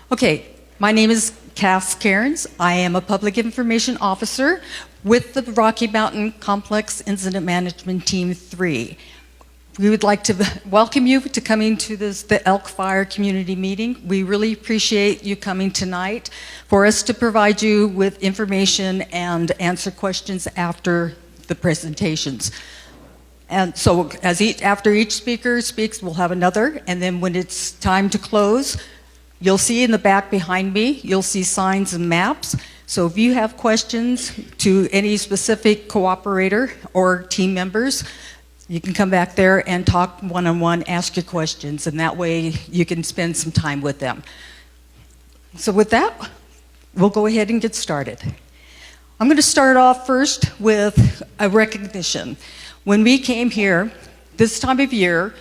Okay, my name is Cairns. I am a public information officer with the Rocky Mountain Complex Incident Management Team 3. We would like to welcome you to coming to the Elk Fire Community Meeting. We really appreciate you coming tonight for us to provide you with information and answer questions after the presentations. And so after each speaker speaks, we'll have another, and then when it's time to close, you'll see in the back behind me, you'll see signs and maps. So if you have questions to any specific cooperator or team members, you can come back there and talk one-on-one, ask your questions, and that way you can spend some time with them. So with that, we'll go ahead and get started. I'm going to start off first with a recognition. When we came here, this time of year,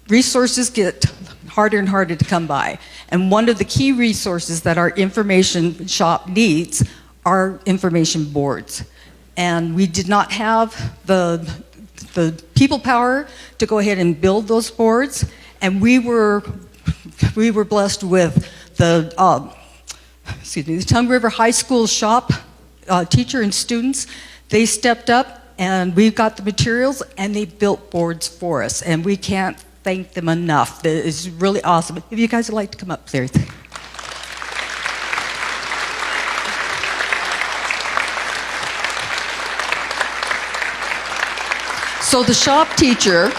resources get harder and harder to come by. And one of the key resources that our information shop needs are information boards. And we did not have the people power to go ahead and build those boards, and we were blessed with the Tongue River High School shop teacher and students. They stepped up, and we got the materials, and they built boards for us, and we can't thank them enough. That is really awesome. If you guys would like to come up, please. So the shop teacher,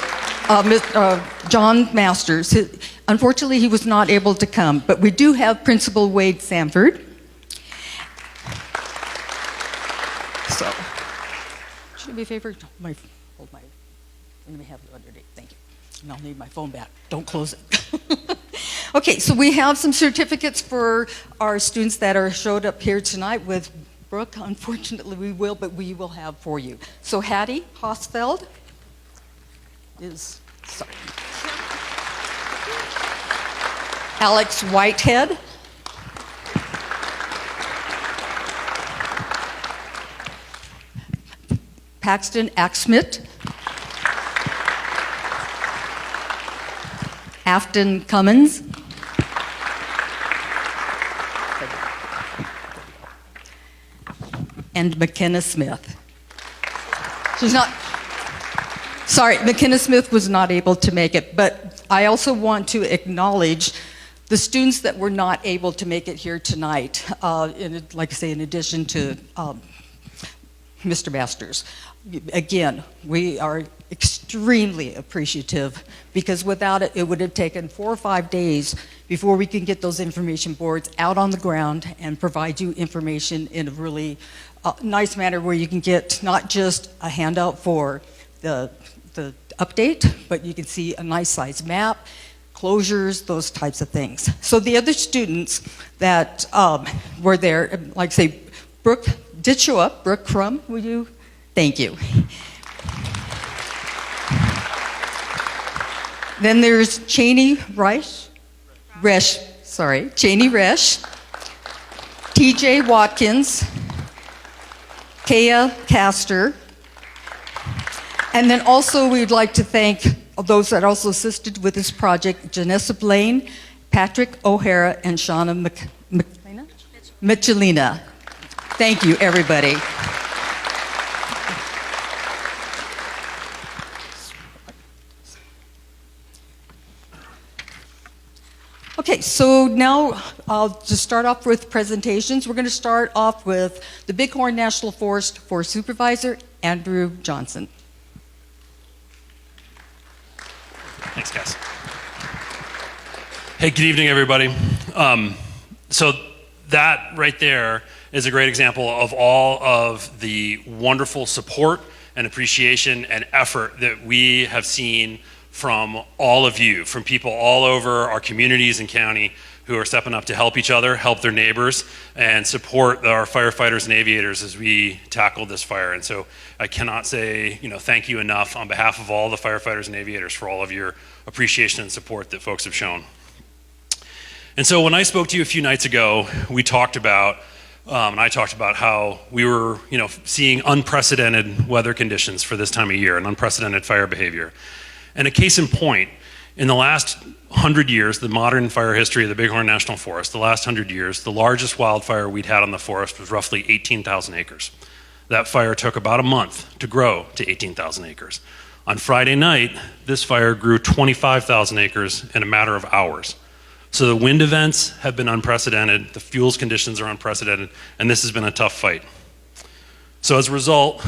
John Masters, unfortunately he was not able to come, but we do have Principal Wade Sanford. So, should it be a favor? Let me have it underneath, thank you. And I'll need my phone back, don't close it. Okay, so we have some certificates for our students that showed up here tonight with Brooke. Unfortunately we will have for you. So Hattie Hosfeld is, sorry. Alex Whitehead. Paxton Axsmith. Afton Cummins. And McKenna Smith. McKenna Smith was not able to make it, but I also want to acknowledge the students that were not able to make it here tonight, like I say, in addition to Mr. Masters. Again, we are extremely appreciative, because without it, it would have taken 4 or 5 days before we can get those information boards out on the ground and provide you information in a really nice manner where you can get not just a handout for the update, but you can see a nice size map, closures, those types of things. So the other students that were there, like say, Brooke did show up. Brooke Crum, will you? Thank you. Then there's Cheney Resch, TJ Watkins, Kaya Castor, and then also we'd like to thank those that also assisted with this project, Janessa Blaine, Patrick O'Hara, and Shauna Michelina. Thank you, everybody. Okay, so now I'll just start off with presentations. We're going to start off with the Bighorn National Forest for Supervisor, Andrew Johnson. Thanks, guys. Hey, good evening, everybody. So that right there is a great example of all of the wonderful support and appreciation and effort that we have seen from all of you, from people all over our communities and county who are stepping up to help each other, help their neighbors, and support our firefighters and aviators as we tackle this fire. And so I cannot say, thank you enough on behalf of all the firefighters and aviators for all of your appreciation and support that folks have shown. And so when I spoke to you a few nights ago, we talked about, and I talked about how we were, seeing unprecedented weather conditions for this time of year and unprecedented fire behavior. And a case in point In the last 100 years, the modern fire history of the Bighorn National Forest, the last 100 years, the largest wildfire we'd had on the forest was roughly 18,000 acres. That fire took about a month to grow to 18,000 acres. On Friday night, this fire grew 25,000 acres in a matter of hours. So the wind events have been unprecedented, the fuels conditions are unprecedented, and this has been a tough fight. So as a result,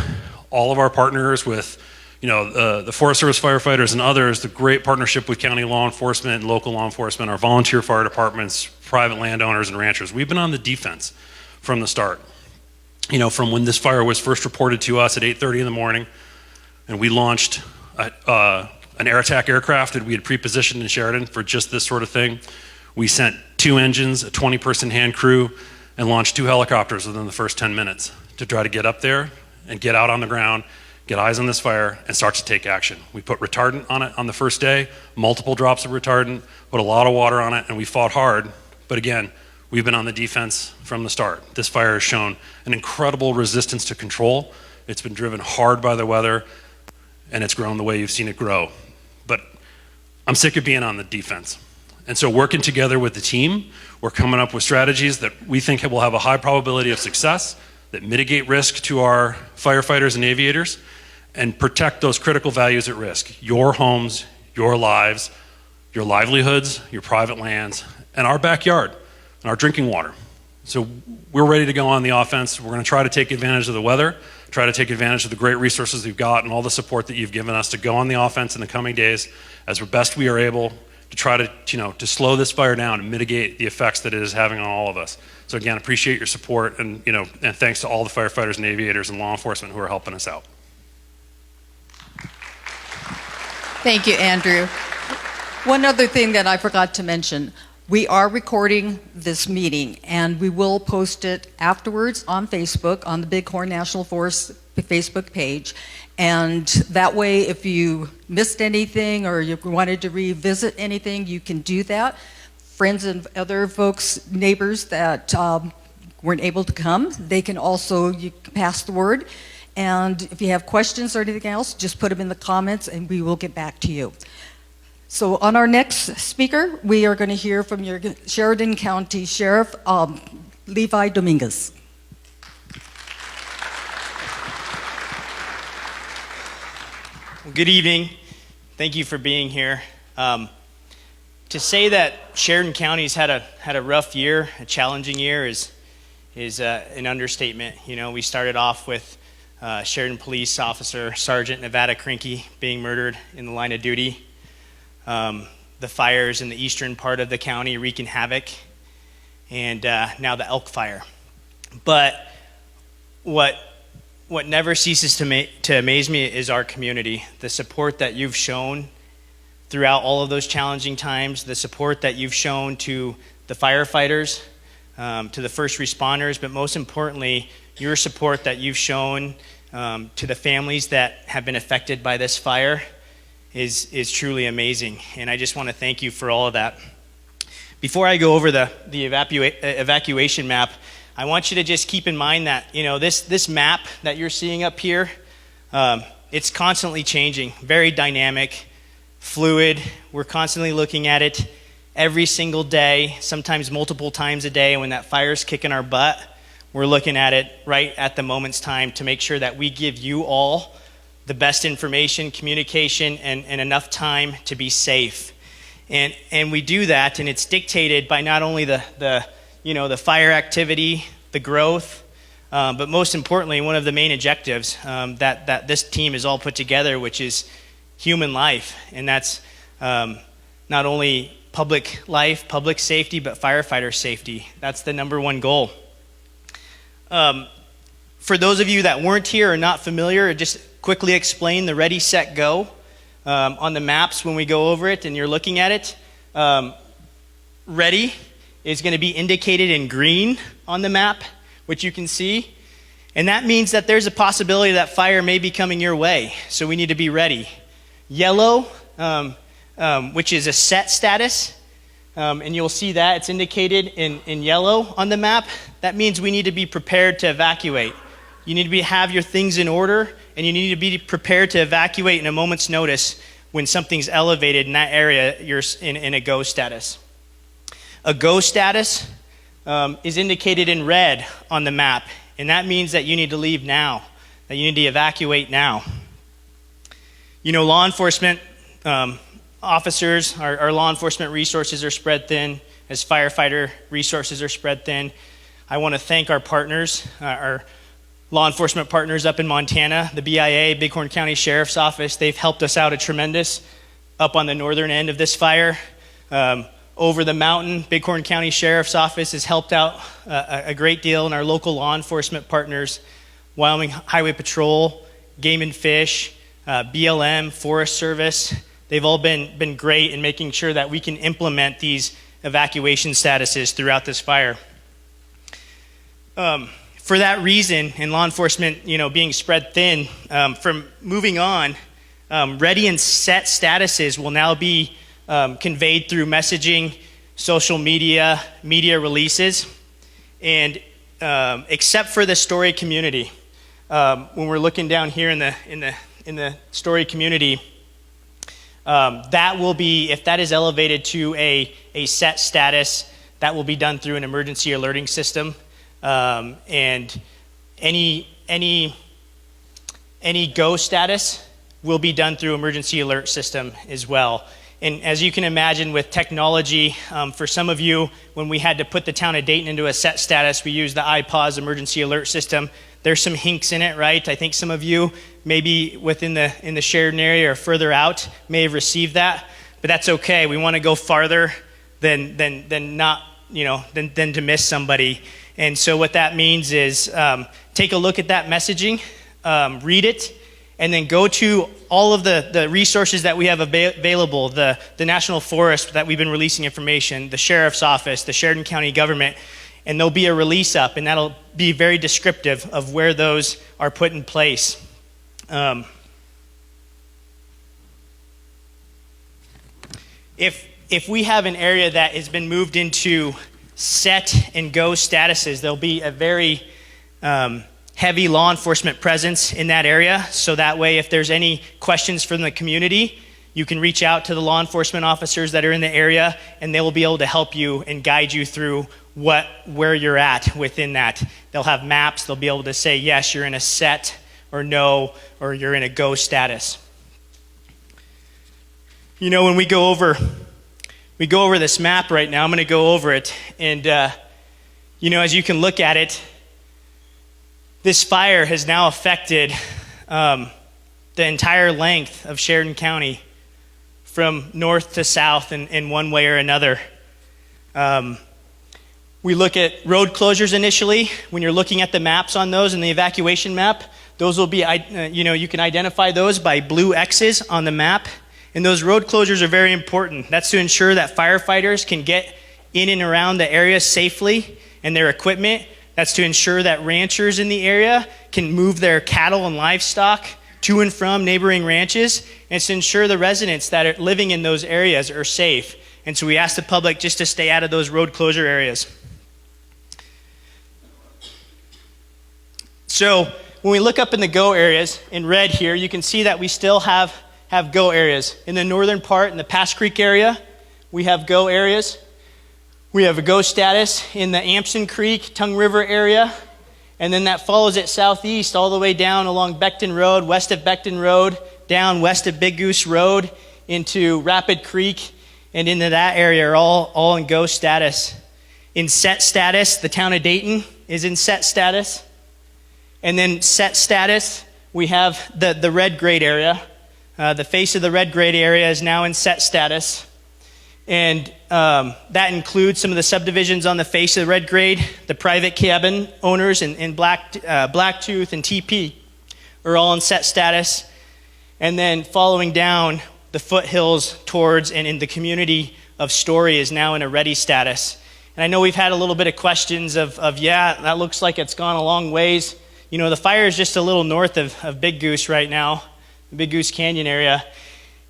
all of our partners with the Forest Service firefighters and others, the great partnership with county law enforcement and local law enforcement, our volunteer fire departments, private landowners and ranchers, we've been on the defense from the start. From when this fire was first reported to us at 8:30 in the morning, and we launched an air attack aircraft that we had pre-positioned in Sheridan for just this sort of thing. We sent 2 engines, a 20-person hand crew, and launched 2 helicopters within the first 10 minutes to try to get up there and get out on the ground, get eyes on this fire, and start to take action. We put retardant on it on the first day, multiple drops of retardant, put a lot of water on it, and we fought hard. But again, we've been on the defense from the start. This fire has shown an incredible resistance to control. It's been driven hard by the weather, and it's grown the way you've seen it grow. But I'm sick of being on the defense. And so working together with the team, we're coming up with strategies that we think will have a high probability of success, that mitigate risk to our firefighters and aviators, and protect those critical values at risk: your homes, your lives, your livelihoods, your private lands, and our backyard, and our drinking water. So we're ready to go on the offense. We're going to try to take advantage of the weather, try to take advantage of the great resources we've got and all the support that you've given us to go on the offense in the coming days as best we are able to try to slow this fire down and mitigate the effects that it is having on all of us. So again, appreciate your support, and and thanks to all the firefighters and aviators and law enforcement who are helping us out. Thank you, Andrew. One other thing that I forgot to mention. We are recording this meeting, and we will post it afterwards on Facebook, on the Bighorn National Forest Facebook page. And that way, if you missed anything or you wanted to revisit anything, you can do that. Friends and other folks, neighbors that weren't able to come, they can also pass the word. And if you have questions or anything else, just put them in the comments and we will get back to you. So on our next speaker, we are going to hear from your Sheridan County Sheriff, Levi Dominguez. Well, good evening. Thank you for being here. To say that Sheridan County's had a rough year, a challenging year, is an understatement. We started off with Sheridan Police Officer Sergeant Nevada Krinke being murdered in the line of duty. The fires in the eastern part of the county wreaking havoc, and now the elk fire. But what never ceases to amaze me is our community, the support that you've shown throughout all of those challenging times, the support that you've shown to the firefighters, to the first responders, but most importantly, your support that you've shown to the families that have been affected by this fire is truly amazing, and I just want to thank you for all of that. Before I go over the evacuation map, I want you to just keep in mind that this map that you're seeing up here, it's constantly changing, very dynamic, fluid. We're constantly looking at it every single day, sometimes multiple times a day. When that fire's kicking our butt, we're looking at it right at the moment's time to make sure that we give you all the best information, communication, and enough time to be safe. And we do that, and it's dictated by not only the fire activity, the growth, but most importantly, one of the main objectives that this team is all put together, which is human life. And that's not only public life, public safety, but firefighter safety. That's the number one goal. For those of you that weren't here or not familiar, just quickly explain the ready, set, go on the maps when we go over it and you're looking at it. Ready is going to be indicated in green on the map, which you can see. And that means that there's a possibility that fire may be coming your way, so we need to be ready. Yellow, which is a set status, and you'll see that it's indicated in yellow on the map. That means we need to be prepared to evacuate. You need to have your things in order, and you need to be prepared to evacuate in a moment's notice when something's elevated in that area, you're in a go status. A go status is indicated in red on the map, and that means that you need to leave now, that you need to evacuate now. You know, law enforcement officers, our law enforcement resources are spread thin, as firefighter resources are spread thin. I want to thank our partners, our law enforcement partners up in Montana, the BIA, Bighorn County Sheriff's Office. They've helped us out a tremendous up on the northern end of this fire. Over the mountain, Bighorn County Sheriff's Office has helped out a great deal, and our local law enforcement partners, Wyoming Highway Patrol, Game and Fish, BLM, Forest Service, they've all been great in making sure that we can implement these evacuation statuses throughout this fire. For that reason, and law enforcement, being spread thin, from moving on, ready and set statuses will now be conveyed through messaging, social media, media releases, and except for the story community. When we're looking down here in the story community, that will be, if that is elevated to a set status, that will be done through an emergency alerting system, and any go status will be done through emergency alert system as well. And as you can imagine with technology, for some of you, when we had to put the town of Dayton into a set status, we used the iPause emergency alert system. There's some hinks in it, right? I think some of you, maybe in the Sheridan area or further out, may have received that, but that's okay. We want to go farther than not, than to miss somebody. And so what that means is take a look at that messaging, read it, and then go to all of the resources that we have available, the National Forest that we've been releasing information, the Sheriff's Office, the Sheridan County government, and there'll be a release up, and that'll be very descriptive of where those are put in place. If we have an area that has been moved into set and go statuses, there'll be a very heavy law enforcement presence in that area, so that way if there's any questions from the community, you can reach out to the law enforcement officers that are in the area, and they will be able to help you and guide you through where you're at within that. They'll have maps, they'll be able to say, yes, you're in a set, or no, or you're in a go status. When we go over this map right now, I'm going to go over it, and as you can look at it, this fire has now affected the entire length of Sheridan County from north to south in one way or another. We look at road closures initially. When you're looking at the maps on those and the evacuation map, those will be, you can identify those by blue X's on the map. And those road closures are very important. That's to ensure that firefighters can get in and around the area safely and their equipment. That's to ensure that ranchers in the area can move their cattle and livestock to and from neighboring ranches. And it's to ensure the residents that are living in those areas are safe. And so we ask the public just to stay out of those road closure areas. So when we look up in the go areas, in red here, you can see that we still have go areas. In the northern part, in the Pass Creek area, we have go areas. We have a go status in the Ampson Creek, Tongue River area, and then that follows it southeast all the way down along Beckton Road, west of Beckton Road, down west of Big Goose Road, into Rapid Creek, and into that area are all in go status. In set status, the town of Dayton is in set status. And then set status, we have the red grade area. The face of the red grade area is now in set status. And that includes some of the subdivisions on the face of the red grade. The private cabin owners in Blacktooth and TP are all in set status. And then following down, the foothills towards and in the community of Story is now in a ready status. And I know we've had a little bit of questions of that looks like it's gone a long ways. The fire is just a little north of Big Goose right now, the Big Goose Canyon area.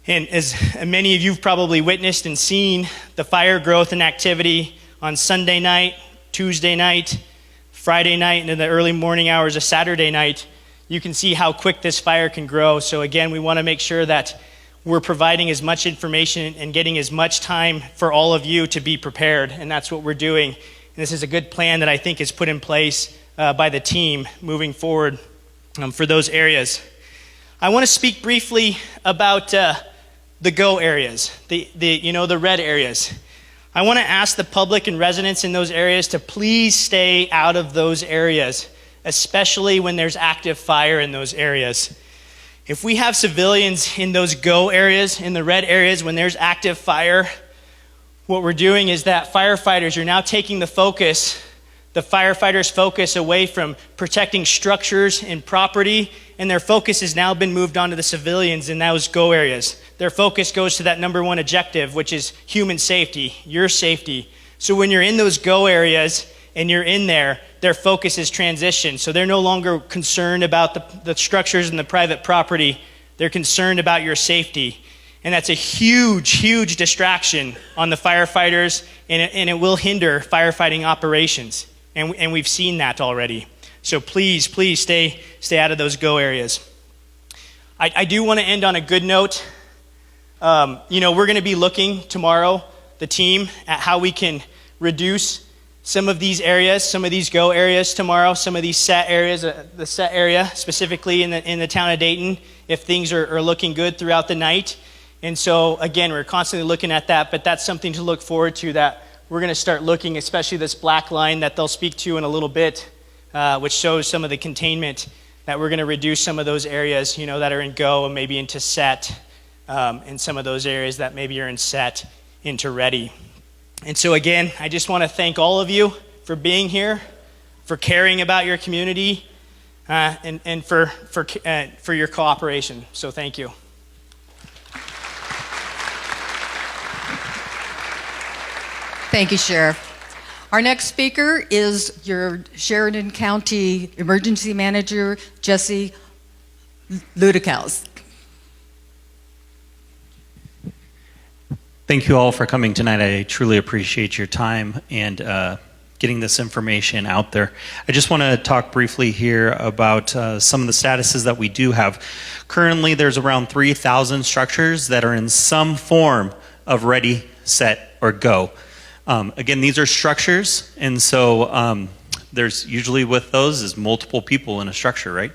And as many of you have probably witnessed and seen the fire growth and activity on Sunday night, Tuesday night, Friday night, and in the early morning hours of Saturday night, you can see how quick this fire can grow. So again, we want to make sure that we're providing as much information and getting as much time for all of you to be prepared, and that's what we're doing. And this is a good plan that I think is put in place by the team moving forward for those areas. I want to speak briefly about the go areas, the red areas. I want to ask the public and residents in those areas to please stay out of those areas, especially when there's active fire in those areas. If we have civilians in those go areas, in the red areas, when there's active fire, what we're doing is that firefighters are now taking the firefighters' focus away from protecting structures and property, and their focus has now been moved on to the civilians in those go areas. Their focus goes to that number one objective, which is human safety, your safety. So when you're in those go areas and you're in there, their focus is transitioned. So they're no longer concerned about the structures and the private property. They're concerned about your safety. And that's a huge, huge distraction on the firefighters, and it will hinder firefighting operations. And we've seen that already. So please, please stay out of those go areas. I do want to end on a good note. We're going to be looking tomorrow, the team, at how we can reduce some of these areas, some of these go areas tomorrow, some of these set areas, the set area specifically in the town of Dayton, if things are looking good throughout the night. And so, again, we're constantly looking at that, but that's something to look forward to, that we're going to start looking, especially this black line that they'll speak to in a little bit, which shows some of the containment, that we're going to reduce some of those areas, that are in go and maybe into set, and some of those areas that maybe are in set into ready. And so again, I just want to thank all of you for being here, for caring about your community, and for your cooperation. So thank you. Thank you, Sheriff. Our next speaker is your Sheridan County Emergency Manager, Jesse Ludikhuize. Thank you all for coming tonight. I truly appreciate your time and getting this information out there. I just want to talk briefly here about some of the statuses that we do have. Currently, there's around 3,000 structures that are in some form of ready, set, or go. Again, these are structures, and so there's usually with those is multiple people in a structure, right?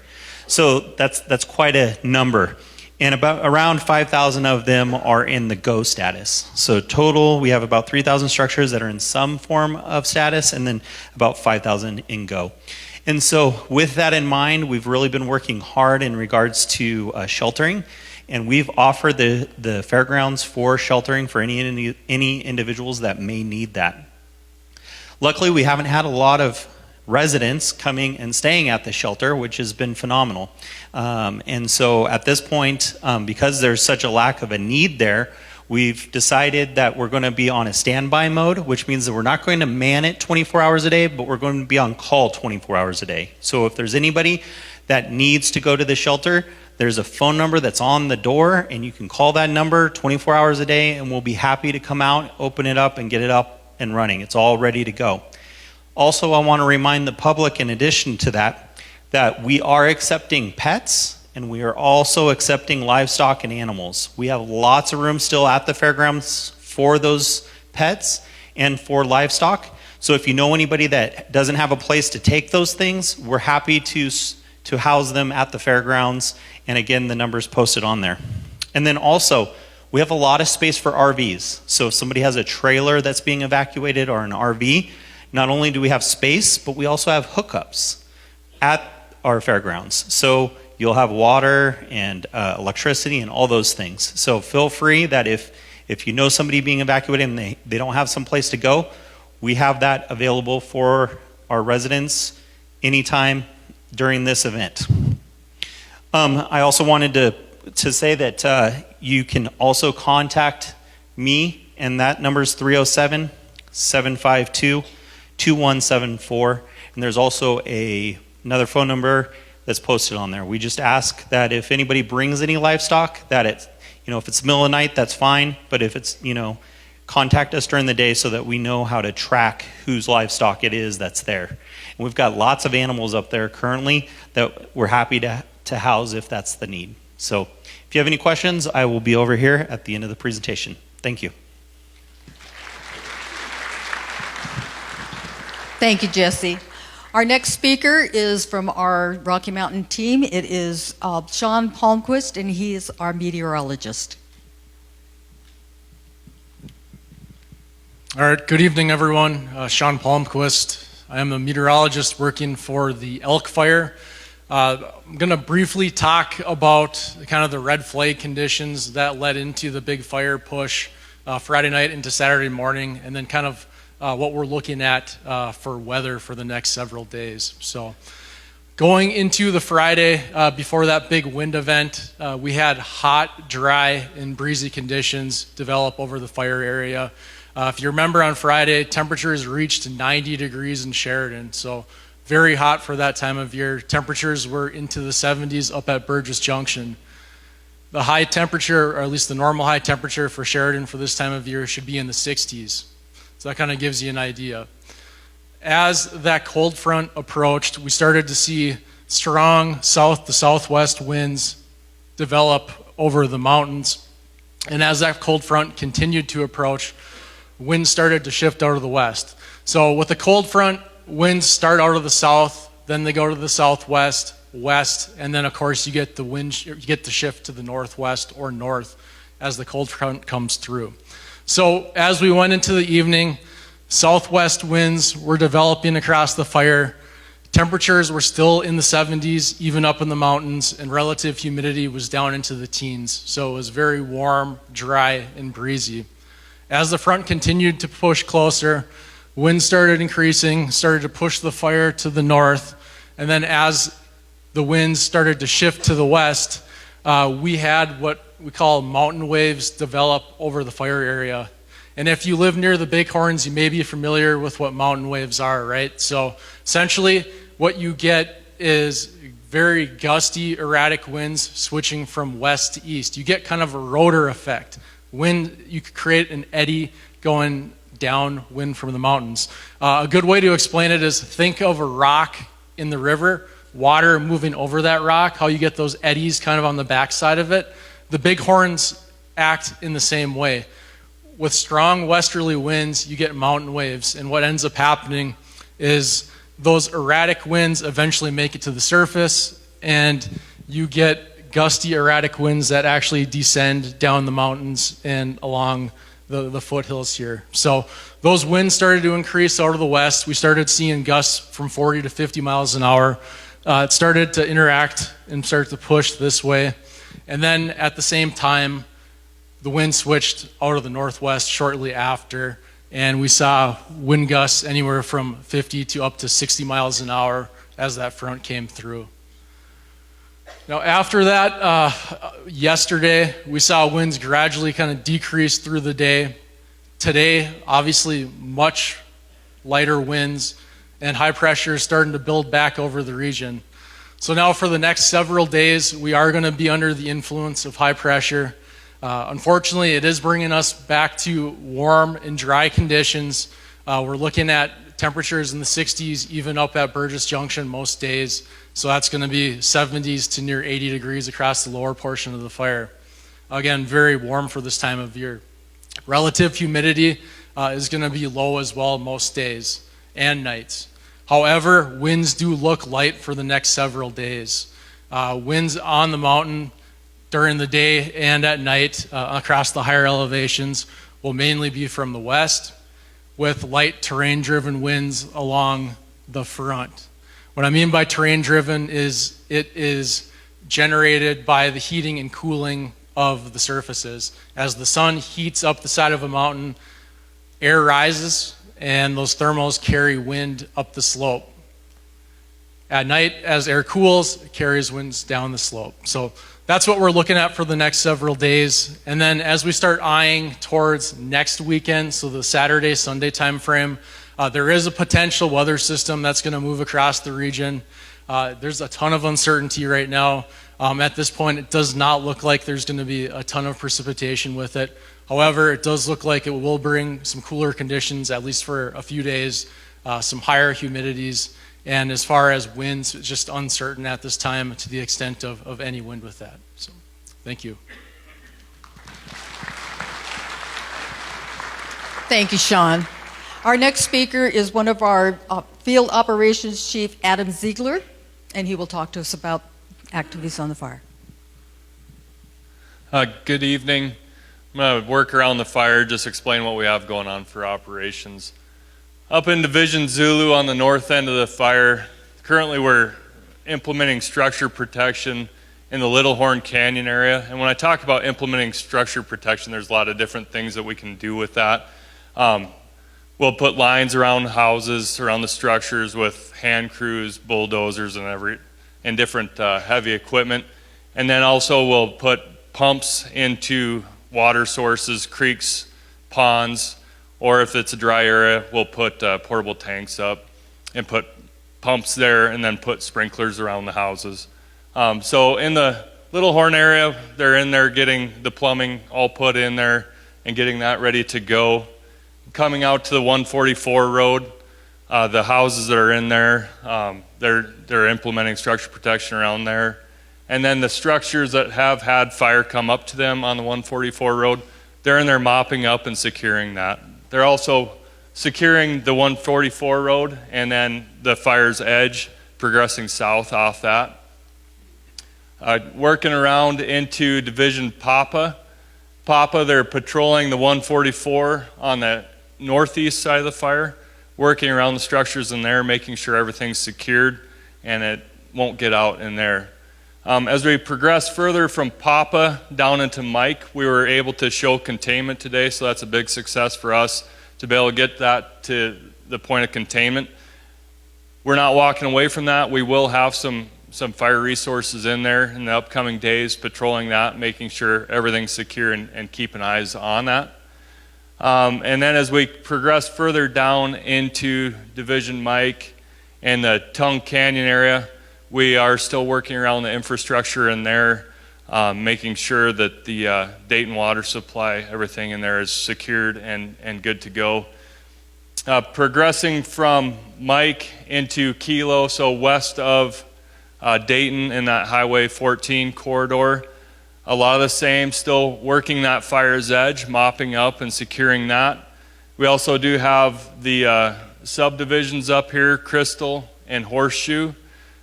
So that's quite a number. And around 5,000 of them are in the go status. So total, we have about 3,000 structures that are in some form of status, and then about 5,000 in go. And so with that in mind, we've really been working hard in regards to sheltering. And we've offered the fairgrounds for sheltering for any individuals that may need that. Luckily, we haven't had a lot of residents coming and staying at the shelter, which has been phenomenal. And so at this point, because there's such a lack of a need there, we've decided that we're going to be on a standby mode, which means that we're not going to man it 24 hours a day, but we're going to be on call 24 hours a day. So if there's anybody that needs to go to the shelter, there's a phone number that's on the door, and you can call that number 24 hours a day, and we'll be happy to come out, open it up, and get it up and running. It's all ready to go. Also, I want to remind the public, in addition to that we are accepting pets, and we are also accepting livestock and animals. We have lots of room still at the fairgrounds for those pets and for livestock. So if you know anybody that doesn't have a place to take those things, we're happy to house them at the fairgrounds. And again, the number's posted on there. And then also, we have a lot of space for RVs. So if somebody has a trailer that's being evacuated or an RV, not only do we have space, but we also have hookups at our fairgrounds. So you'll have water and electricity and all those things. So feel free that if you know somebody being evacuated and they don't have some place to go, we have that available for our residents anytime during this event. I also wanted to say that you can also contact me, and that number is 307-752-2174. And there's also another phone number that's posted on there. We just ask that if anybody brings any livestock, that it's, if it's the middle of the night, that's fine. But if it's, contact us during the day so that we know how to track whose livestock it is that's there. And we've got lots of animals up there currently that we're happy to house if that's the need. So if you have any questions, I will be over here at the end of the presentation. Thank you. Thank you, Jesse. Our next speaker is from our Rocky Mountain team. It is Shawn Palmquist, and he is our meteorologist. All right, good evening, everyone. Shawn Palmquist. I am a meteorologist working for the elk fire. I'm going to briefly talk about kind of the red flag conditions that led into the big fire push Friday night into Saturday morning, and then kind of what we're looking at for weather for the next several days. So going into the Friday before that big wind event, we had hot, dry, and breezy conditions develop over the fire area. If you remember on Friday, temperatures reached 90 degrees in Sheridan, so very hot for that time of year. Temperatures were into the 70s up at Burgess Junction. The high temperature, or at least the normal high temperature for Sheridan for this time of year, should be in the 60s. So that kind of gives you an idea. As that cold front approached, we started to see strong south to southwest winds develop over the mountains. And as that cold front continued to approach, winds started to shift out of the west. So with the cold front, winds start out of the south, then they go to the southwest, west, and then of course you get the shift to the northwest or north as the cold front comes through. So as we went into the evening, southwest winds were developing across the fire. Temperatures were still in the 70s, even up in the mountains, and relative humidity was down into the teens. So it was very warm, dry, and breezy. As the front continued to push closer, winds started increasing, started to push the fire to the north, and then as the winds started to shift to the west, we had what we call mountain waves develop over the fire area. And if you live near the Bighorns, you may be familiar with what mountain waves are, right? So essentially what you get is very gusty, erratic winds switching from west to east. You get kind of a rotor effect. Wind, you could create an eddy going downwind from the mountains. A good way to explain it is think of a rock in the river, water moving over that rock, how you get those eddies kind of on the backside of it. The Bighorns act in the same way. With strong westerly winds, you get mountain waves, and what ends up happening is those erratic winds eventually make it to the surface, and you get gusty, erratic winds that actually descend down the mountains and along the foothills here. So those winds started to increase out of the west. We started seeing gusts from 40 to 50 miles an hour. It started to interact and start to push this way. And then at the same time, the wind switched out of the northwest shortly after, and we saw wind gusts anywhere from 50 to up to 60 miles an hour as that front came through. Now after that, yesterday, we saw winds gradually kind of decrease through the day. Today, obviously much lighter winds, and high pressure is starting to build back over the region. So now for the next several days, we are going to be under the influence of high pressure. Unfortunately, it is bringing us back to warm and dry conditions. We're looking at temperatures in the 60s, even up at Burgess Junction most days. So that's going to be 70s to near 80 degrees across the lower portion of the fire. Again, very warm for this time of year. Relative humidity is going to be low as well most days and nights. However, winds do look light for the next several days. Winds on the mountain during the day and at night across the higher elevations will mainly be from the west, with light terrain-driven winds along the front. What I mean by terrain-driven is it is generated by the heating and cooling of the surfaces. As the sun heats up the side of a mountain, air rises, and those thermals carry wind up the slope. At night, as air cools, it carries winds down the slope. So that's what we're looking at for the next several days. And then as we start eyeing towards next weekend, so the Saturday, Sunday time frame, there is a potential weather system that's going to move across the region. There's a ton of uncertainty right now. At this point, it does not look like there's going to be a ton of precipitation with it. However, it does look like it will bring some cooler conditions, at least for a few days, some higher humidities, and as far as winds, it's just uncertain at this time to the extent of any wind with that. So. Thank you. Thank you, Shawn. Our next speaker is one of our Field Operations Chief, Adam Ziegler, and he will talk to us about activities on the fire. Good evening. I'm going to work around the fire, just explain what we have going on for operations. Up in Division Zulu on the north end of the fire, currently we're implementing structure protection in the Little Horn Canyon area. And when I talk about implementing structure protection, there's a lot of different things that we can do with that. We'll put lines around houses, around the structures with hand crews, bulldozers, and different heavy equipment. And then also we'll put pumps into water sources, creeks, ponds, or if it's a dry area, we'll put portable tanks up and put pumps there and then put sprinklers around the houses. So in the Little Horn area, they're in there getting the plumbing all put in there and getting that ready to go. Coming out to the 144 road, the houses that are in there, they're implementing structure protection around there. And then the structures that have had fire come up to them on the 144 road, they're in there mopping up and securing that. They're also securing the 144 road and then the fire's edge, progressing south off that. Working around into Division Papa, they're patrolling the 144 on the northeast side of the fire, working around the structures in there, making sure everything's secured and it won't get out in there. As we progress further from Papa down into Mike, we were able to show containment today, so that's a big success for us to be able to get that to the point of containment. We're not walking away from that. We will have some fire resources in there in the upcoming days, patrolling that, making sure everything's secure and keeping eyes on that. And then as we progress further down into Division Mike and the Tongue Canyon area, we are still working around the infrastructure in there, making sure that the Dayton water supply, everything in there is secured and good to go. Progressing from Mike into Kilo, so west of Dayton in that Highway 14 corridor, a lot of the same, still working that fire's edge, mopping up and securing that. We also do have the subdivisions up here, Crystal and Horseshoe.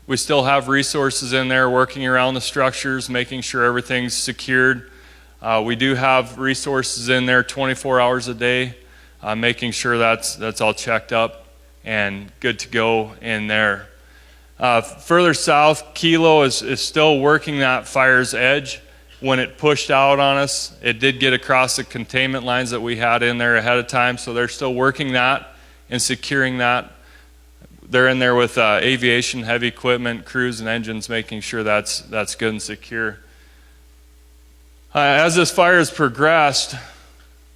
We still have resources in there working around the structures, making sure everything's secured. We do have resources in there 24 hours a day, making sure that's all checked up and good to go in there. Further south, Kilo is still working that fire's edge. When it pushed out on us, it did get across the containment lines that we had in there ahead of time, so they're still working that and securing that. They're in there with aviation, heavy equipment, crews, and engines, making sure that's good and secure. As this fire has progressed,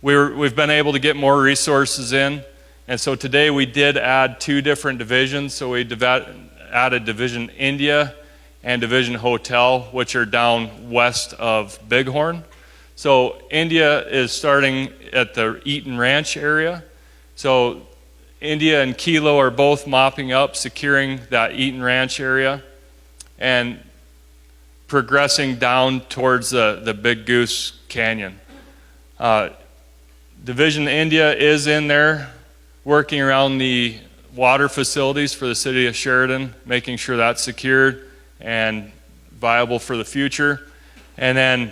we've been able to get more resources in, and so today we did add 2 different divisions. So we added Division India and Division Hotel, which are down west of Bighorn. So India is starting at the Eaton Ranch area. So India and Kilo are both mopping up, securing that Eaton Ranch area, and progressing down towards the Big Goose Canyon. Division India is in there working around the water facilities for the city of Sheridan, making sure that's secured and viable for the future. And then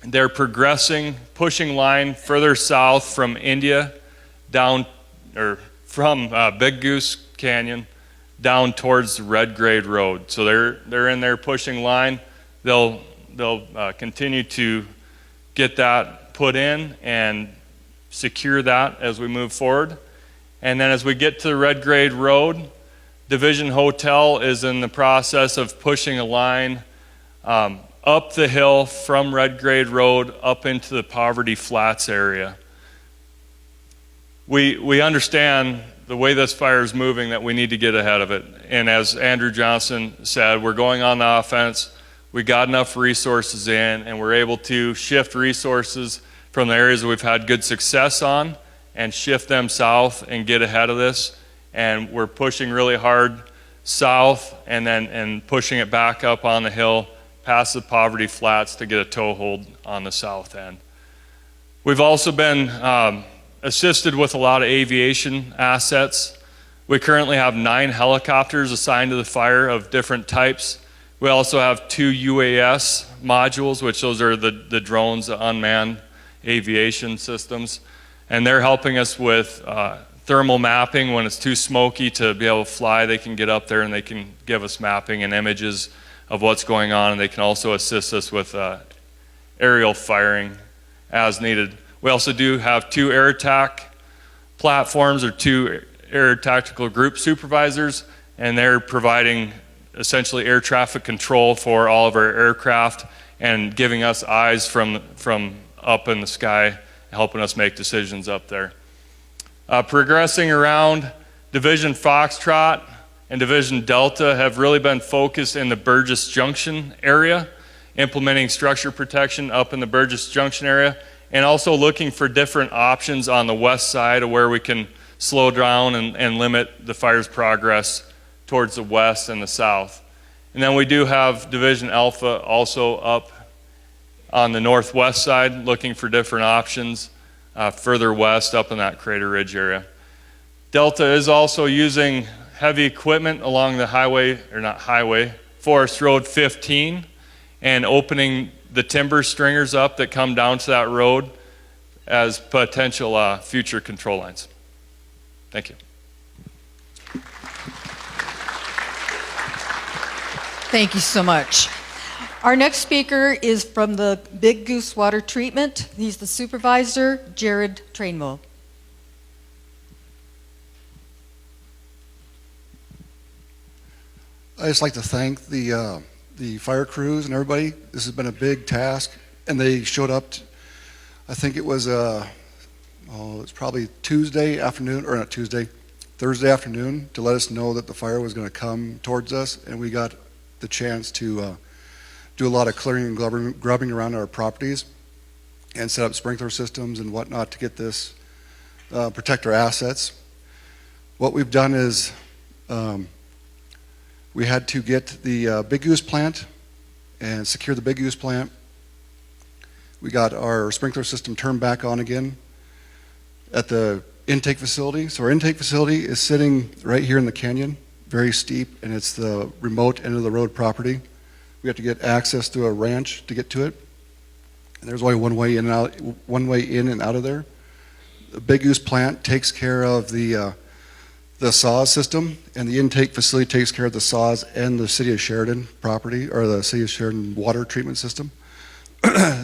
they're progressing, pushing line further south from India down, or from Big Goose Canyon down towards the Red Grade Road. So they're in there pushing line. They'll continue to get that put in and secure that as we move forward. And then as we get to the Red Grade Road, Division Hotel is in the process of pushing a line up the hill from Red Grade Road up into the Poverty Flats area. We understand the way this fire is moving that we need to get ahead of it. And as Andrew Johnson said, we're going on the offense. We got enough resources in, and we're able to shift resources from the areas that we've had good success on and shift them south and get ahead of this. And we're pushing really hard south and pushing it back up on the hill past the Poverty Flats to get a toehold on the south end. We've also been assisted with a lot of aviation assets. We currently have 9 helicopters assigned to the fire of different types. We also have 2 UAS modules, which those are the drones, the unmanned aviation systems. And they're helping us with thermal mapping. When it's too smoky to be able to fly, they can get up there and they can give us mapping and images of what's going on. And they can also assist us with aerial firing as needed. We also do have 2 air attack platforms, or 2 air tactical group supervisors, and they're providing essentially air traffic control for all of our aircraft and giving us eyes from up in the sky, helping us make decisions up there. Progressing around, Division Foxtrot and Division Delta have really been focused in the Burgess Junction area, implementing structure protection up in the Burgess Junction area, and also looking for different options on the west side of where we can slow down and limit the fire's progress towards the west and the south. And then we do have Division Alpha also up on the northwest side, looking for different options further west up in that Crater Ridge area. Delta is also using heavy equipment along the highway, or not highway, Forest Road 15, and opening the timber stringers up that come down to that road as potential future control lines. Thank you. Thank you so much. Our next speaker is from the Big Goose Water Treatment. He's the supervisor, Jerod Trainmoe. I just like to thank the fire crews and everybody. This has been a big task, and they showed up. I think it was it's probably Tuesday afternoon, or not Tuesday, Thursday afternoon, to let us know that the fire was going to come towards us, and we got the chance to do a lot of clearing and grubbing around our properties and set up sprinkler systems and whatnot to get this protect our assets. What we've done is we had to get the Big Goose plant and secure the Big Goose plant. We got our sprinkler system turned back on again at the intake facility. So our intake facility is sitting right here in the canyon, very steep, and it's the remote end of the road property. We have to get access through a ranch to get to it. And there's only one way in and out of there. The Big Goose plant takes care of the SAW system, and the intake facility takes care of the SAW and the City of Sheridan property, or the City of Sheridan water treatment system.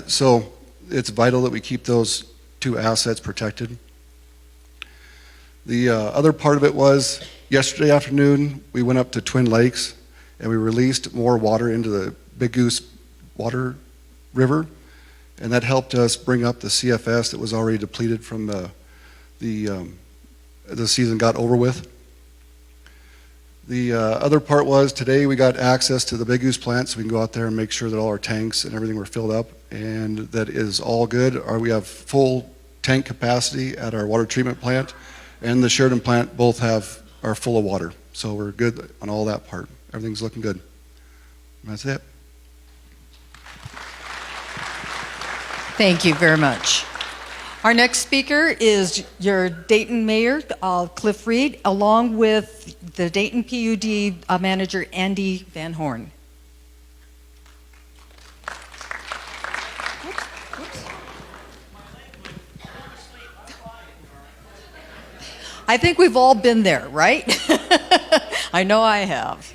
So it's vital that we keep those 2 assets protected. The other part of it was yesterday afternoon we went up to Twin Lakes and we released more water into the Big Goose water river, and that helped us bring up the CFS that was already depleted from the season got over with. The other part was today we got access to the Big Goose plant, so we can go out there and make sure that all our tanks and everything were filled up, and that is all good. We have full tank capacity at our water treatment plant, and the Sheridan plant both are full of water, so we're good on all that part. Everything's looking good. And that's it. Thank you very much. Our next speaker is your Dayton Mayor, Clifford, along with the Dayton PUD manager, Andy Van Horn. I think we've all been there, right? I know I have.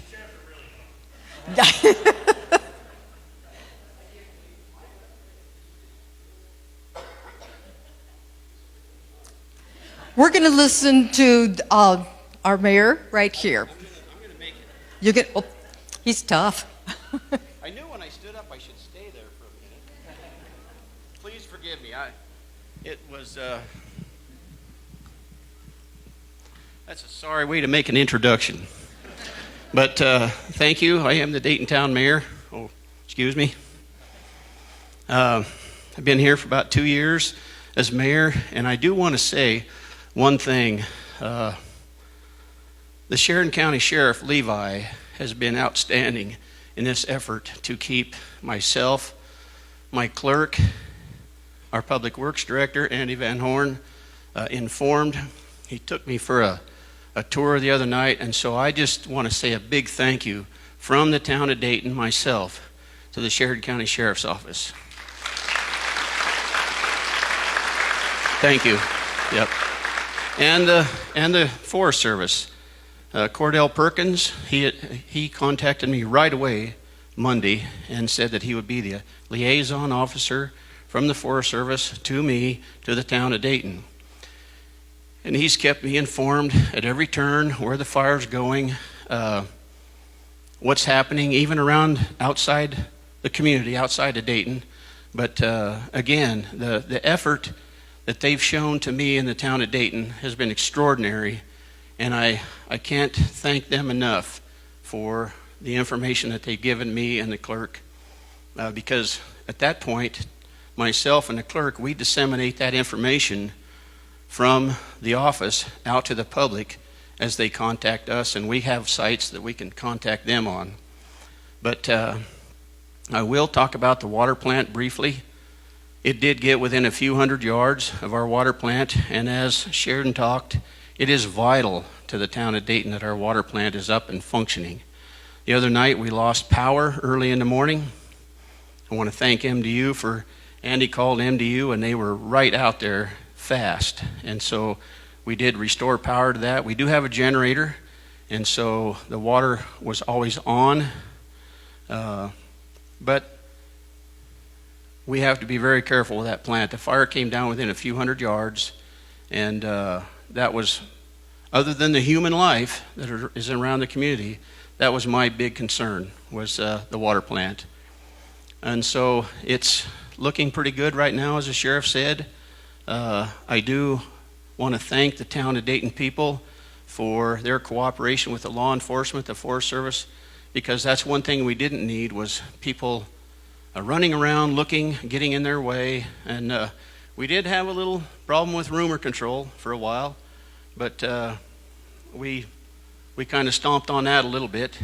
We're going to listen to our mayor right here. I'm going to make it. You get. Oh, he's tough. I knew when I stood up I should stay there for a minute. Please forgive me. It was. That's a sorry way to make an introduction. But thank you. I am the Dayton Town Mayor. Oh, excuse me. I've been here for about 2 years as mayor, and I do want to say one thing. The Sheridan County Sheriff, Levi, has been outstanding in this effort to keep myself, my clerk, our Public Works Director, Andy Van Horn, informed. He took me for a tour the other night, and so I just want to say a big thank you from the town of Dayton, myself, to the Sheridan County Sheriff's Office. Thank you. Yep. And the Forest Service. Cordell Perkins, he contacted me right away Monday and said that he would be the liaison officer from the Forest Service to me, to the town of Dayton. And he's kept me informed at every turn where the fire's going, what's happening, even around outside the community, outside of Dayton. But again, the effort that they've shown to me in the town of Dayton has been extraordinary. And I can't thank them enough for the information that they've given me and the clerk, because at that point, myself and the clerk, we disseminate that information from the office out to the public as they contact us, and we have sites that we can contact them on. But I will talk about the water plant briefly. It did get within a few hundred yards of our water plant, and as Sheridan talked, it is vital to the town of Dayton that our water plant is up and functioning. The other night we lost power early in the morning. I want to thank MDU for, Andy called MDU and they were right out there fast. And so we did restore power to that. We do have a generator, and so the water was always on. But we have to be very careful with that plant. The fire came down within a few hundred yards, and that was, other than the human life that is around the community, that was my big concern, was the water plant. And so it's looking pretty good right now, as the sheriff said. I do want to thank the town of Dayton people for their cooperation with the law enforcement, the Forest Service, because that's one thing we didn't need, was people running around looking, getting in their way. And we did have a little problem with rumor control for a while, but we kind of stomped on that a little bit,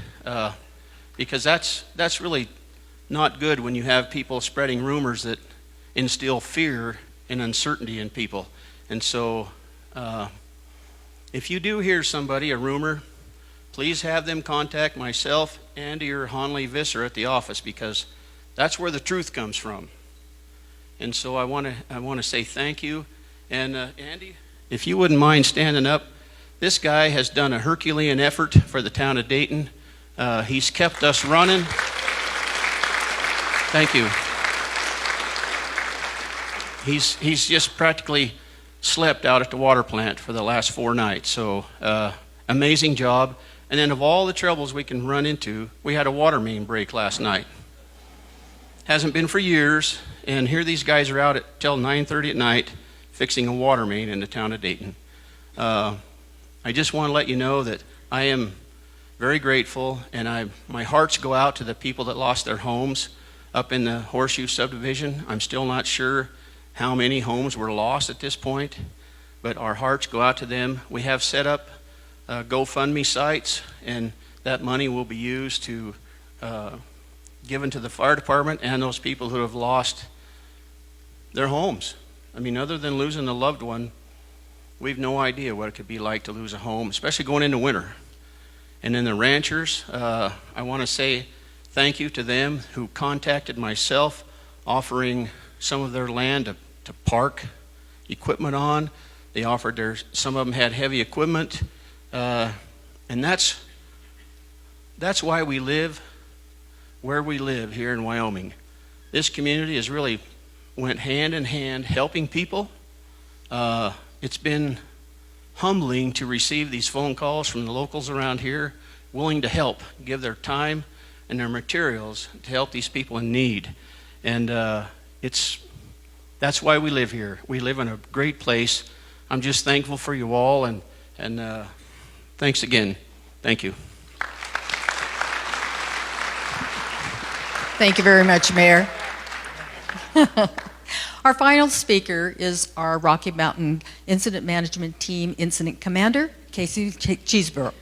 because that's really not good when you have people spreading rumors that instill fear and uncertainty in people. And so if you do hear somebody, a rumor, please have them contact myself and your Honley Visser at the office, because that's where the truth comes from. And so I want to say thank you. And Andy, if you wouldn't mind standing up, this guy has done a Herculean effort for the town of Dayton. He's kept us running. Thank you. He's just practically slept out at the water plant for the last 4 nights. So amazing job. And then of all the troubles we can run into, we had a water main break last night. Hasn't been for years, and here these guys are out till 9:30 at night fixing a water main in the town of Dayton. I just want to let you know that I am very grateful, and my hearts go out to the people that lost their homes up in the Horseshoe subdivision. I'm still not sure how many homes were lost at this point, but our hearts go out to them. We have set up GoFundMe sites, and that money will be used to given to the fire department and those people who have lost their homes. I mean, other than losing a loved one, we've no idea what it could be like to lose a home, especially going into winter. And then the ranchers, I want to say thank you to them who contacted myself, offering some of their land to park equipment on. They offered some of them had heavy equipment, and that's why we live where we live here in Wyoming. This community has really went hand in hand helping people. It's been humbling to receive these phone calls from the locals around here, willing to help, give their time and their materials to help these people in need. And that's why we live here. We live in a great place. I'm just thankful for you all, and thanks again. Thank you. Thank you very much, Mayor. Our final speaker is our Rocky Mountain Incident Management Team Incident Commander, Casey Cheesbrough.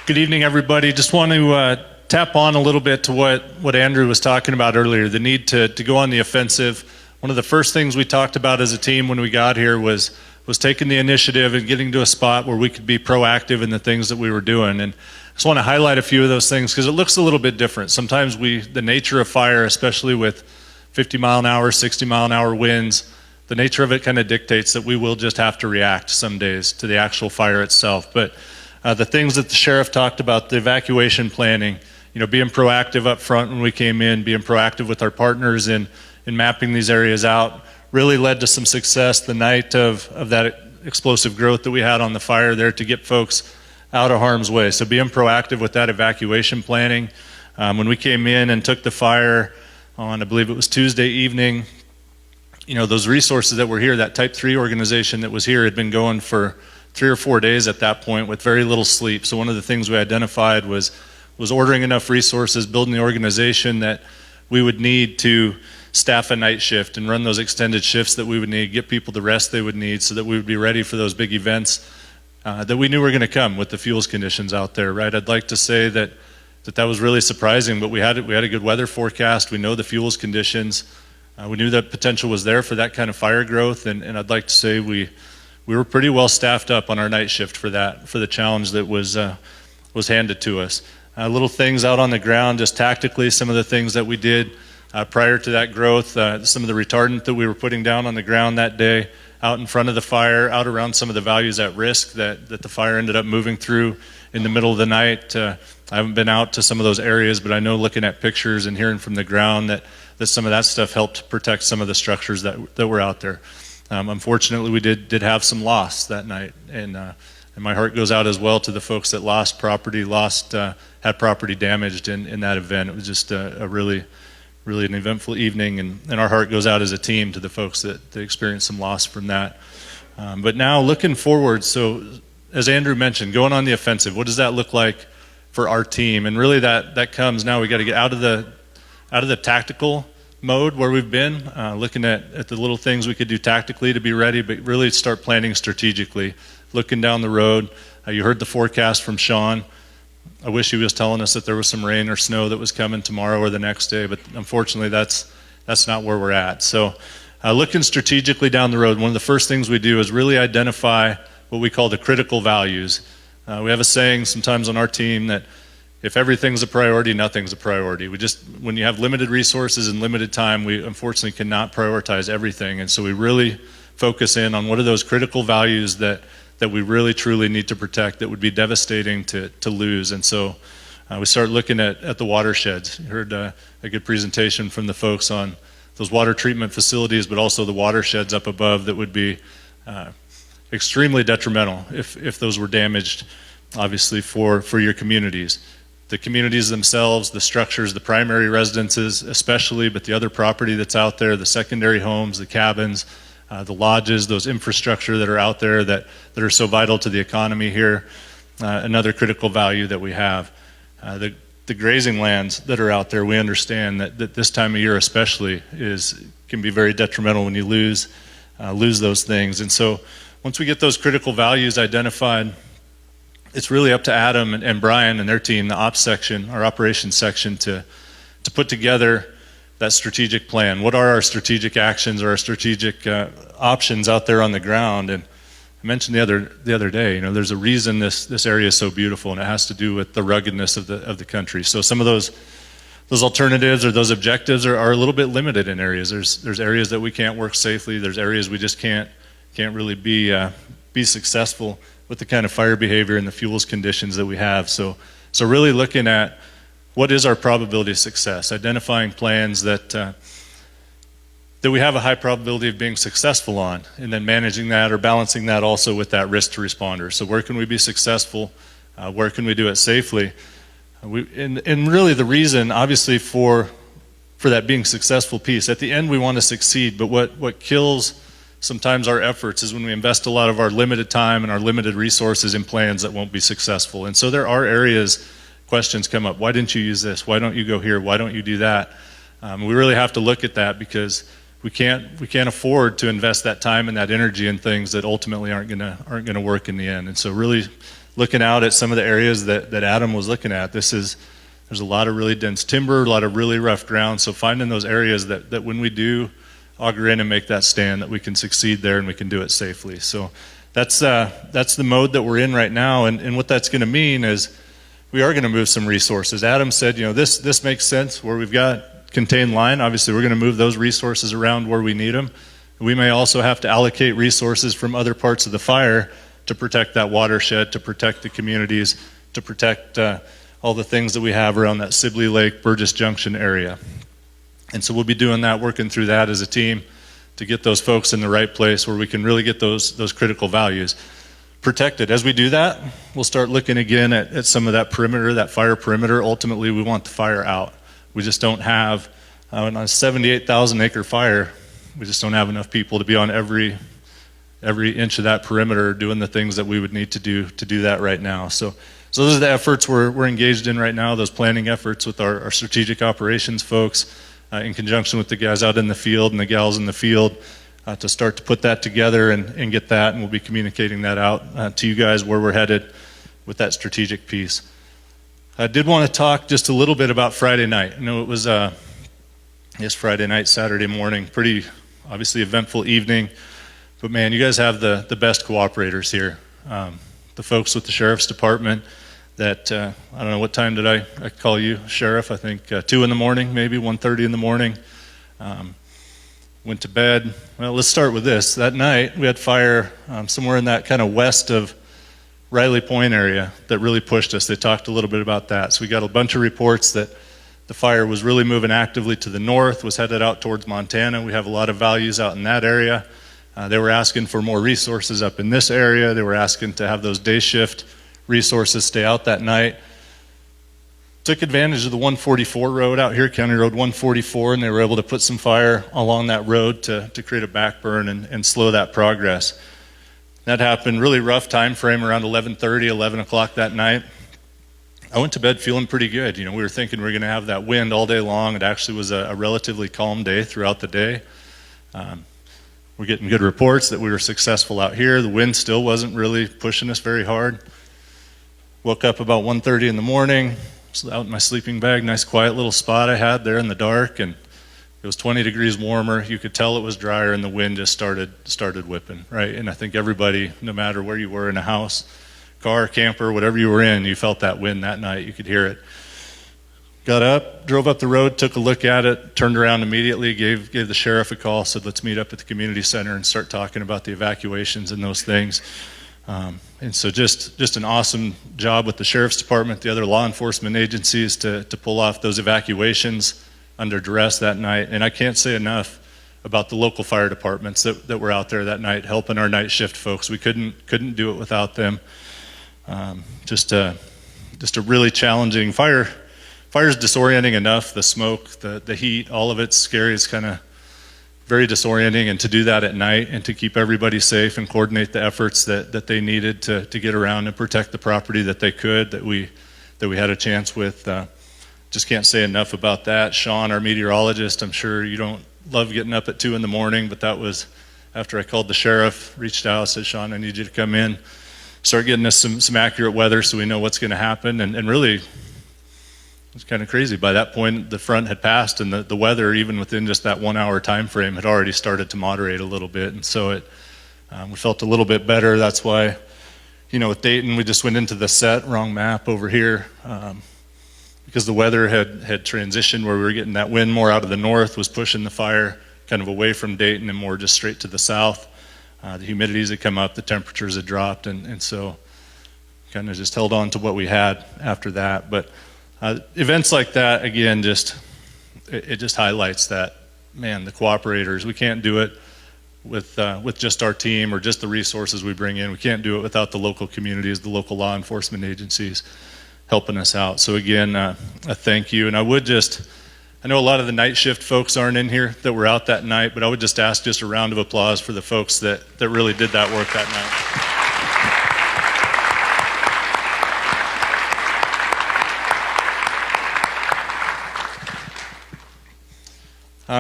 Good evening, everybody. Just want to tap on a little bit to what Andrew was talking about earlier, the need to go on the offensive. One of the first things we talked about as a team when we got here was taking the initiative and getting to a spot where we could be proactive in the things that we were doing. And I just want to highlight a few of those things because it looks a little bit different. Sometimes the nature of fire, especially with 50 mile an hour, 60 mile an hour winds, the nature of it kind of dictates that we will just have to react some days to the actual fire itself. But the things that the sheriff talked about, the evacuation planning, being proactive up front when we came in, being proactive with our partners in mapping these areas out, really led to some success the night of that explosive growth that we had on the fire there to get folks out of harm's way. So being proactive with that evacuation planning. When we came in and took the fire on, I believe it was Tuesday evening, those resources that were here, that Type 3 organization that was here had been going for 3 or 4 days at that point with very little sleep. So one of the things we identified was ordering enough resources, building the organization that we would need to staff a night shift and run those extended shifts that we would need, get people the rest they would need so that we would be ready for those big events that we knew were going to come with the fuels conditions out there, right? I'd like to say that was really surprising, but we had a good weather forecast. We know the fuels conditions. We knew that potential was there for that kind of fire growth, and I'd like to say we were pretty well staffed up on our night shift for the challenge that was handed to us. Little things out on the ground, just tactically, some of the things that we did prior to that growth, some of the retardant that we were putting down on the ground that day, out in front of the fire, out around some of the values at risk that the fire ended up moving through in the middle of the night. I haven't been out to some of those areas, but I know looking at pictures and hearing from the ground that some of that stuff helped protect some of the structures that were out there. Unfortunately, we did have some loss that night, and my heart goes out as well to the folks that lost property, had property damaged in that event. It was just a really an eventful evening, and our heart goes out as a team to the folks that experienced some loss from that. But now looking forward, so as Andrew mentioned, going on the offensive, what does that look like for our team? And really that comes now, we got to get out of the tactical mode where we've been, looking at the little things we could do tactically to be ready, but really start planning strategically, looking down the road. You heard the forecast from Shawn. I wish he was telling us that there was some rain or snow that was coming tomorrow or the next day, but unfortunately that's not where we're at. So looking strategically down the road, one of the first things we do is really identify what we call the critical values. We have a saying sometimes on our team that if everything's a priority, nothing's a priority. When you have limited resources and limited time, we unfortunately cannot prioritize everything. And so we really focus in on what are those critical values that we really truly need to protect that would be devastating to lose. And so we start looking at the watersheds. You heard a good presentation from the folks on those water treatment facilities, but also the watersheds up above that would be extremely detrimental if those were damaged, obviously, for your communities. The communities themselves, the structures, the primary residences especially, but the other property that's out there, the secondary homes, the cabins, the lodges, those infrastructure that are out there that are so vital to the economy here, another critical value that we have. The grazing lands that are out there, we understand that this time of year especially can be very detrimental when you lose those things. And so once we get those critical values identified, it's really up to Adam and Brian and their team, the ops section, our operations section, to put together that strategic plan. What are our strategic actions or our strategic options out there on the ground? And I mentioned the other day, there's a reason this area is so beautiful, and it has to do with the ruggedness of the country. So some of those alternatives or those objectives are a little bit limited in areas. There's areas that we can't work safely. There's areas we just can't really be successful with the kind of fire behavior and the fuels conditions that we have. So really looking at what is our probability of success, identifying plans that we have a high probability of being successful on, and then managing that or balancing that also with that risk to responders. So where can we be successful? Where can we do it safely? And really the reason, obviously, for that being successful piece, at the end we want to succeed, but what kills sometimes our efforts is when we invest a lot of our limited time and our limited resources in plans that won't be successful. And so there are areas, questions come up. Why didn't you use this? Why don't you go here? Why don't you do that? We really have to look at that because we can't afford to invest that time and that energy in things that ultimately aren't gonna work in the end. And so really looking out at some of the areas that Adam was looking at. There's a lot of really dense timber, a lot of really rough ground, so finding those areas that when we do auger in and make that stand, that we can succeed there and we can do it safely. So that's the mode that we're in right now, and what that's going to mean is we are going to move some resources. Adam said, this makes sense where we've got contained line. Obviously, we're going to move those resources around where we need them. We may also have to allocate resources from other parts of the fire to protect that watershed, to protect the communities, to protect all the things that we have around that Sibley Lake, Burgess Junction area. And so we'll be doing that, working through that as a team to get those folks in the right place where we can really get those critical values protected. As we do that, we'll start looking again at some of that perimeter, that fire perimeter. Ultimately, we want the fire out. We just don't have, on a 78,000 acre fire, we just don't have enough people to be on every inch of that perimeter doing the things that we would need to do that right now. So those are the efforts we're engaged in right now, those planning efforts with our strategic operations folks in conjunction with the guys out in the field and the gals in the field to start to put that together and get that, and we'll be communicating that out to you guys where we're headed with that strategic piece. I did want to talk just a little bit about Friday night. I know it was Friday night, Saturday morning, pretty obviously eventful evening, but man, you guys have the best cooperators here. The folks with the Sheriff's Department that, I don't know, what time did I call you, Sheriff? I think 2 in the morning, maybe 1:30 in the morning. Went to bed. Well, let's start with this. That night, we had fire somewhere in that kind of west of Riley Point area that really pushed us. They talked a little bit about that. So we got a bunch of reports that the fire was really moving actively to the north, was headed out towards Montana. We have a lot of values out in that area. They were asking for more resources up in this area. They were asking to have those day shift resources stay out that night. Took advantage of the 144 road out here, County Road 144, and they were able to put some fire along that road to create a backburn and slow that progress. That happened really rough time frame around 11:30, 11 o'clock that night. I went to bed feeling pretty good. We were thinking we were going to have that wind all day long. It actually was a relatively calm day throughout the day. We're getting good reports that we were successful out here. The wind still wasn't really pushing us very hard. Woke up about 1:30 in the morning, was out in my sleeping bag, nice quiet little spot I had there in the dark, and it was 20 degrees warmer. You could tell it was drier, and the wind just started whipping, right? And I think everybody, no matter where you were in a house, car, camper, whatever you were in, you felt that wind that night. You could hear it. Got up, drove up the road, took a look at it, turned around immediately, gave the sheriff a call, said let's meet up at the community center and start talking about the evacuations and those things. And so just an awesome job with the Sheriff's Department, the other law enforcement agencies to pull off those evacuations under duress that night. And I can't say enough about the local fire departments that were out there that night helping our night shift folks. We couldn't do it without them. Just a really challenging fire. Fire's disorienting enough, the smoke, the heat, all of it's scary. It's kind of very disorienting, and to do that at night and to keep everybody safe and coordinate the efforts that they needed to get around and protect the property that they could, that we had a chance with. Just can't say enough about that. Shawn, our meteorologist, I'm sure you don't love getting up at 2 in the morning, but that was after I called the sheriff, reached out, said, Shawn, I need you to come in, start getting us some accurate weather so we know what's going to happen. And really, it's kind of crazy. By that point, the front had passed, and the weather, even within just that 1 hour time frame, had already started to moderate a little bit. And so we felt a little bit better. That's why, with Dayton, we just went into the wrong map over here, because the weather had transitioned where we were getting that wind more out of the north, was pushing the fire kind of away from Dayton and more just straight to the south. The humidities had come up, the temperatures had dropped, and so kind of just held on to what we had after that. But events like that, again, it just highlights that, man, the cooperators, we can't do it with just our team or just the resources we bring in. We can't do it without the local communities, the local law enforcement agencies helping us out. So again, a thank you. And I know a lot of the night shift folks aren't in here that were out that night, but I would just ask just a round of applause for the folks that really did that work that night.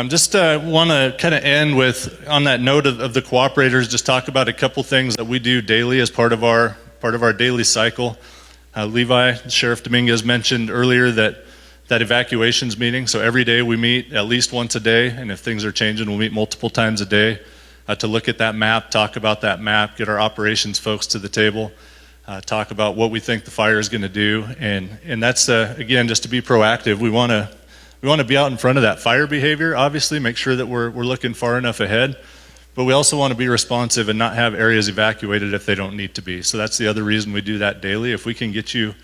Just want to kind of end with, on that note of the cooperators, just talk about a couple things that we do daily as part of our our daily cycle. Levi, Sheriff Dominguez mentioned earlier that evacuations meeting. So every day we meet at least once a day, and if things are changing, we'll meet multiple times a day to look at that map, talk about that map, get our operations folks to the table, talk about what we think the fire is going to do, and that's again just to be proactive. We want to be out in front of that fire behavior. Obviously, make sure that we're looking far enough ahead. But we also want to be responsive and not have areas evacuated if they don't need to be. So that's the other reason we do that daily. If we can get you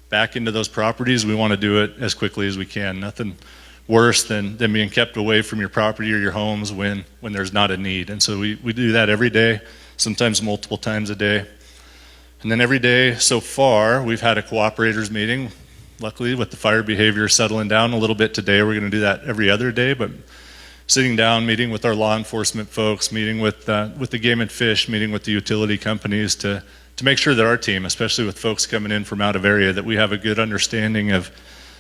back into those properties, we want to do it as quickly as we can. Nothing worse than being kept away from your property or your homes when there's not a need. And so we do that every day, sometimes multiple times a day. And then every day so far, we've had a cooperators meeting. Luckily, with the fire behavior settling down a little bit today, we're going to do that every other day. But sitting down, meeting with our law enforcement folks, meeting with the game and fish, meeting with the utility companies to make sure that our team, especially with folks coming in from out of area, that we have a good understanding of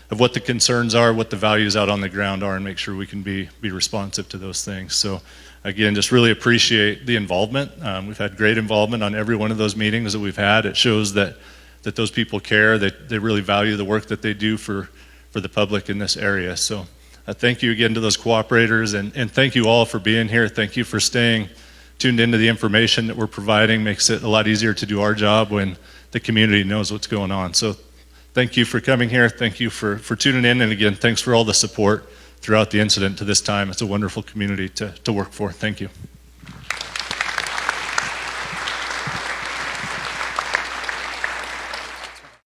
what the concerns are, what the values out on the ground are, and make sure we can be responsive to those things. So again, just really appreciate the involvement. We've had great involvement on every one of those meetings that we've had. It shows that those people care, that they really value the work that they do for the public in this area. So thank you again to those cooperators, and thank you all for being here. Thank you for staying tuned into the information that we're providing. Makes it a lot easier to do our job when the community knows what's going on. So thank you for coming here. Thank you for tuning in. And again, thanks for all the support throughout the incident to this time. It's a wonderful community to work for. Thank you.